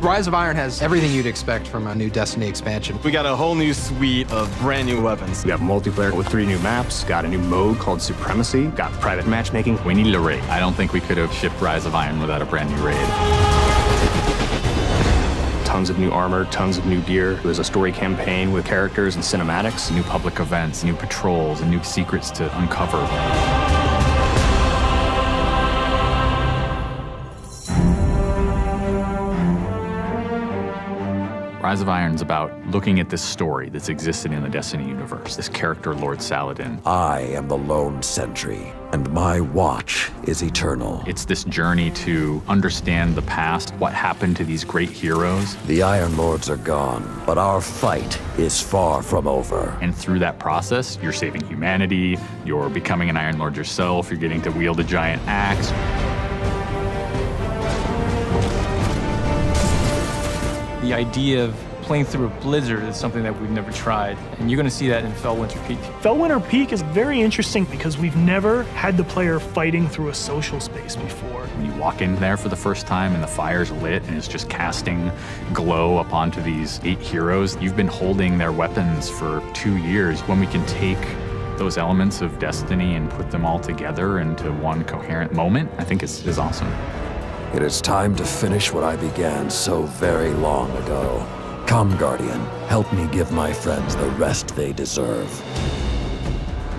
Rise of Iron has everything you'd expect from a new Destiny expansion. We got a whole new suite of brand new weapons. We have multiplayer with 3 new maps, got a new mode called Supremacy, got private matchmaking. We needed a raid. I don't think we could have shipped Rise of Iron without a brand new raid. Tons of new armor, tons of new gear. There's a story campaign with characters and cinematics. New public events, new patrols, and new secrets to uncover. Rise of Iron's about looking at this story that's existed in the Destiny universe, this character, Lord Saladin. I am the lone sentry, and my watch is eternal. It's this journey to understand the past, what happened to these great heroes. The Iron Lords are gone, but our fight is far from over. And through that process, you're saving humanity, you're becoming an Iron Lord yourself, you're getting to wield a giant axe. The idea of playing through a blizzard is something that we've never tried, and you're going to see that in Fellwinter Peak. Fellwinter Peak is very interesting because we've never had the player fighting through a social space before. When you walk in there for the first time and the fire's lit and it's just casting glow up onto these 8 heroes, you've been holding their weapons for 2 years. When we can take those elements of Destiny and put them all together into one coherent moment, I think is awesome. It is time to finish what I began so very long ago. Come, Guardian, help me give my friends the rest they deserve.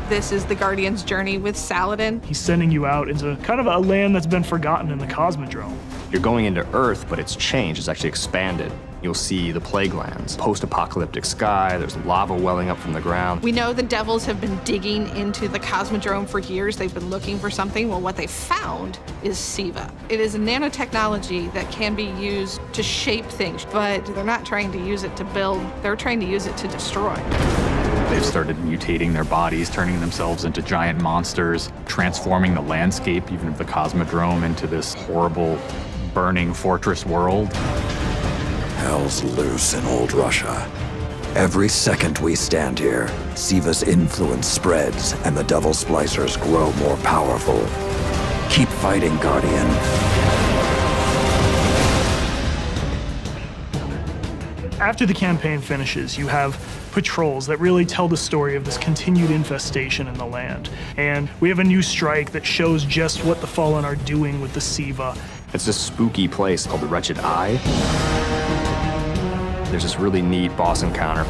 This is the Guardian's journey with Saladin. He's sending you out into kind of a land that's been forgotten in the Cosmodrome. You're going into Earth, but it's changed, it's actually expanded. You'll see the plague lands, post-apocalyptic sky, there's lava welling up from the ground. We know the Devils have been digging into the Cosmodrome for years. They've been looking for something. Well, what they found is SIVA. It is a nanotechnology that can be used to shape things, but they're not trying to use it to build, they're trying to use it to destroy. They've started mutating their bodies, turning themselves into giant monsters, transforming the landscape, even of the Cosmodrome, into this horrible, burning fortress world. Hell's loose in old Russia. Every second we stand here, SIVA's influence spreads and the Devil Splicers grow more powerful. Keep fighting, Guardian. After the campaign finishes, you have patrols that really tell the story of this continued infestation in the land. And we have a new strike that shows just what the Fallen are doing with the SIVA. It's this spooky place called the Wretched Eye. There's this really neat boss encounter.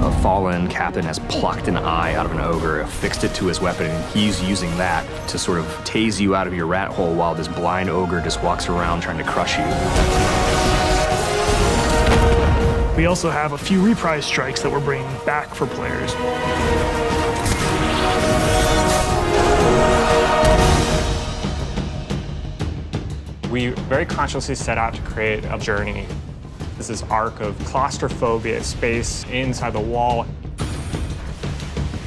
A fallen captain has plucked an eye out of an ogre, affixed it to his weapon, and he's using that to sort of tase you out of your rat hole while this blind ogre just walks around trying to crush you. We also have a few reprise strikes that we're bringing back for players. We very consciously set out to create a journey. This is arc of claustrophobia, space inside the wall.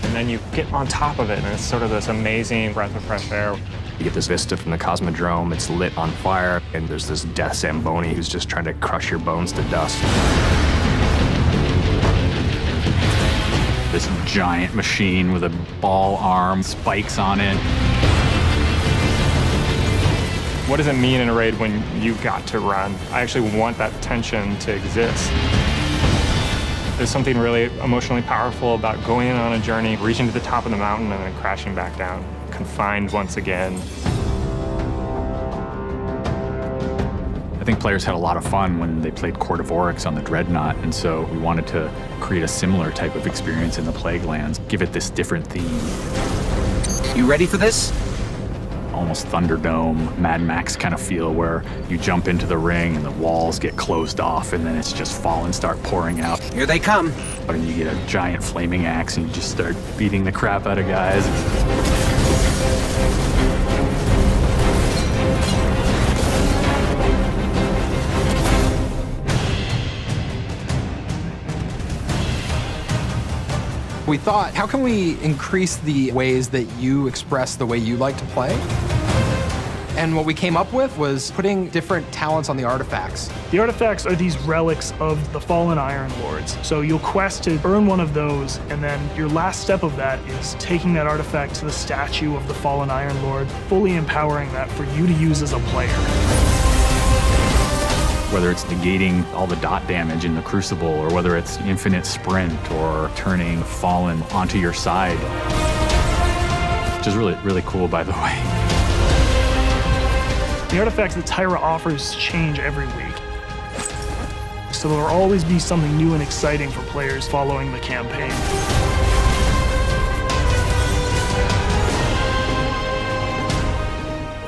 And then you get on top of it, and it's sort of this amazing breath of fresh air. You get this vista from the Cosmodrome, it's lit on fire, and there's this death Zamboni who's just trying to crush your bones to dust. This giant machine with a ball arm, spikes on it. What does it mean in a raid when you've got to run? I actually want that tension to exist. There's something really emotionally powerful about going on a journey, reaching to the top of the mountain and then crashing back down, confined once again. I think players had a lot of fun when they played Court of Oryx on the Dreadnought, and so we wanted to create a similar type of experience in the Plague Lands, give it this different theme. You ready for this? Almost Thunderdome, Mad Max kind of feel where you jump into the ring and the walls get closed off and then it's just fallen start pouring out. Here they come. And you get a giant flaming axe and you just start beating the crap out of guys. We thought, how can we increase the ways that you express the way you like to play? And what we came up with was putting different talents on the artifacts. The artifacts are these relics of the fallen Iron Lords. So you'll quest to earn one of those, and then your last step of that is taking that artifact to the statue of the fallen Iron Lord, fully empowering that for you to use as a player. Whether it's negating all the dot damage in the Crucible, or whether it's infinite sprint, or turning Fallen onto your side. Which is really, really cool, by the way. The artifacts that Tyra offers change every week. So there will always be something new and exciting for players following the campaign.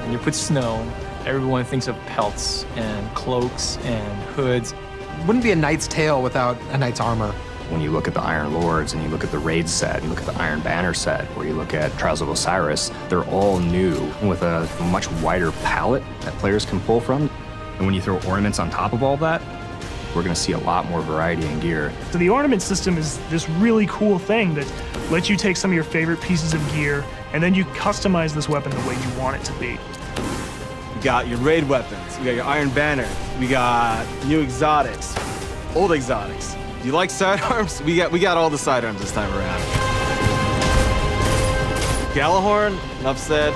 When you put snow, everyone thinks of pelts and cloaks and hoods. Wouldn't be a knight's tale without a knight's armor. When you look at the Iron Lords and you look at the Raid set, and you look at the Iron Banner set, or you look at Trials of Osiris, they're all new with a much wider palette that players can pull from. And when you throw ornaments on top of all that, we're gonna see a lot more variety in gear. So the ornament system is this really cool thing that lets you take some of your favorite pieces of gear and then you customize this weapon the way you want it to be. We got your raid weapons, we got your Iron Banner, we got new exotics, old exotics. Do you like sidearms? We got all the sidearms this time around. Gallahorn, enough said.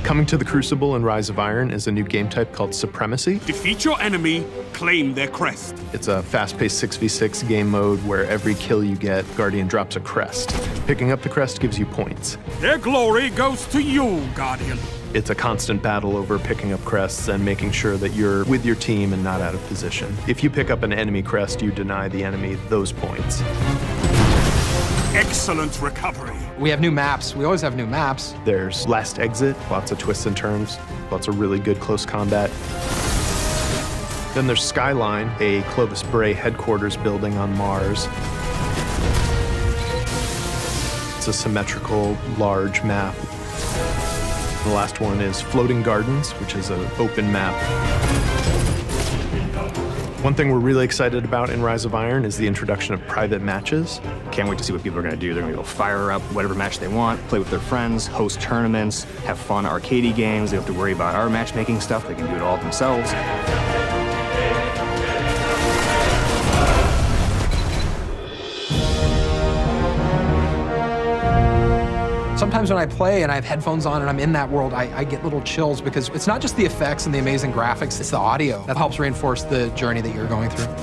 Coming to the Crucible in Rise of Iron is a new game type called Supremacy. Defeat your enemy, claim their crest. It's a fast-paced 6v6 game mode where every kill you get, Guardian drops a crest. Picking up the crest gives you points. Their glory goes to you, Guardian. It's a constant battle over picking up crests and making sure that you're with your team and not out of position. If you pick up an enemy crest, you deny the enemy those points. Excellent recovery. We have new maps. We always have new maps. There's Last Exit, lots of twists and turns, lots of really good close combat. Then there's Skyline, a Clovis Bray headquarters building on Mars. It's a symmetrical, large map. The last one is Floating Gardens, which is an open map. One thing we're really excited about in Rise of Iron is the introduction of private matches. Can't wait to see what people are gonna do. They're gonna go fire up whatever match they want, play with their friends, host tournaments, have fun arcadey games. They don't have to worry about our matchmaking stuff. They can do it all themselves. Sometimes when I play and I have headphones on and I'm in that world, I get little chills because it's not just the effects and the amazing graphics, it's the audio that helps reinforce the journey that you're going through.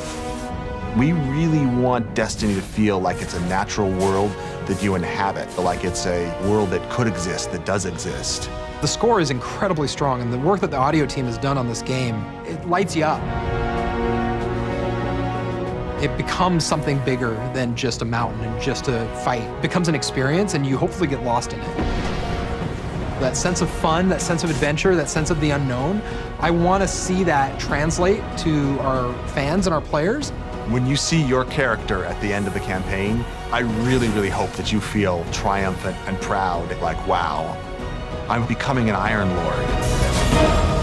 We really want Destiny to feel like it's a natural world that you inhabit, like it's a world that could exist, that does exist. The score is incredibly strong, and the work that the audio team has done on this game, it lights you up. It becomes something bigger than just a mountain and just a fight. It becomes an experience, and you hopefully get lost in it. That sense of fun, that sense of adventure, that sense of the unknown, I want to see that translate to our fans and our players. When you see your character at the end of the campaign, I really, really hope that you feel triumphant and proud, like, wow, I'm becoming an Iron Lord.